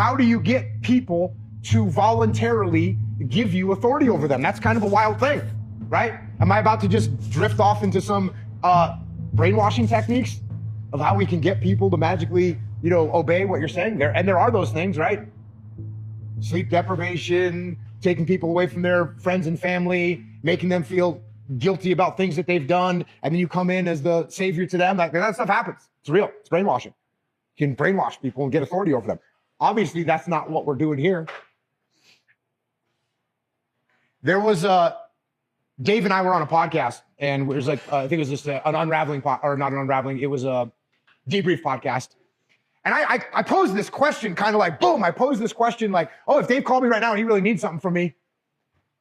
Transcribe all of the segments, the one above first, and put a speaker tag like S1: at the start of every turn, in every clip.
S1: How do you get people to voluntarily give you authority over them? That's kind of a wild thing, right? Am I about to just drift off into some brainwashing techniques of how we can get people to magically, obey what you're saying? There are those things, right? Sleep deprivation, taking people away from their friends and family, making them feel guilty about things that they've done, and then you come in as the savior to them. Like, that stuff happens. It's real. It's brainwashing. You can brainwash people and get authority over them. Obviously, that's not what we're doing here. There was Dave and I were on a podcast, and it was like, I think it was just an unraveling, or not an unraveling, it was a debrief podcast. And I posed this question kind of like, boom, I posed this question like, oh, if Dave called me right now and he really needs something from me,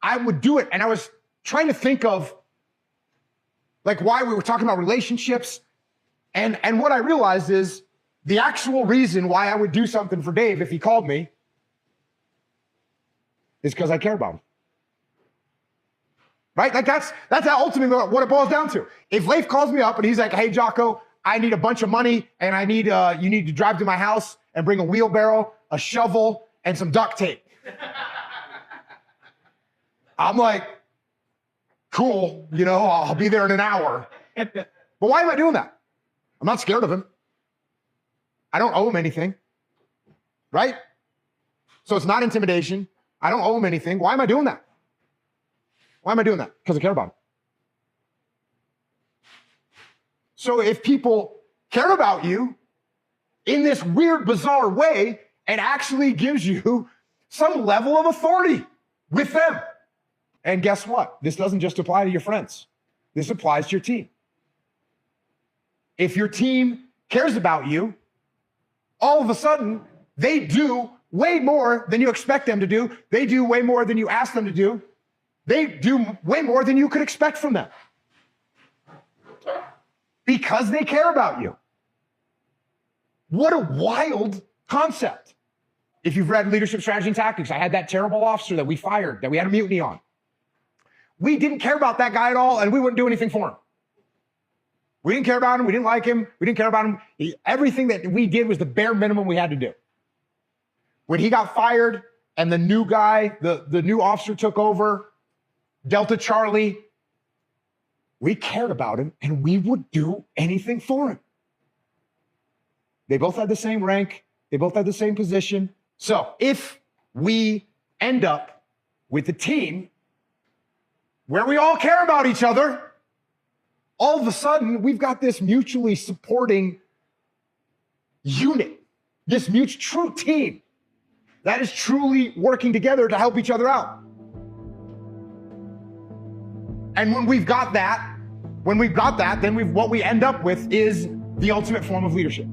S1: I would do it. And I was trying to think of like why we were talking about relationships. And what I realized is the actual reason why I would do something for Dave if he called me is because I care about him. Right? Like that's ultimately what it boils down to. If Leif calls me up and he's like, hey, Jocko, I need a bunch of money and I need, you need to drive to my house and bring a wheelbarrow, a shovel, and some duct tape. I'm like, cool, I'll be there in an hour. But why am I doing that? I'm not scared of him. I don't owe him anything, right? So it's not intimidation. I don't owe him anything. Why am I doing that? Why am I doing that? Because I care about him. So if people care about you in this weird, bizarre way, it actually gives you some level of authority with them. And guess what? This doesn't just apply to your friends. This applies to your team. If your team cares about you, all of a sudden, they do way more than you expect them to do. They do way more than you ask them to do. They do way more than you could expect from them. Because they care about you. What a wild concept. If you've read Leadership Strategy and Tactics, I had that terrible officer that we fired, that we had a mutiny on. We didn't care about that guy at all, and we wouldn't do anything for him. We didn't care about him. We didn't like him. We didn't care about him. Everything that we did was the bare minimum we had to do. When he got fired and the new guy, the new officer took over, Delta Charlie, we cared about him and we would do anything for him. They both had the same rank. They both had the same position. So if we end up with a team where we all care about each other, all of a sudden we've got this mutually supporting unit, this true team that is truly working together to help each other out. And when we've got that, then what we end up with is the ultimate form of leadership.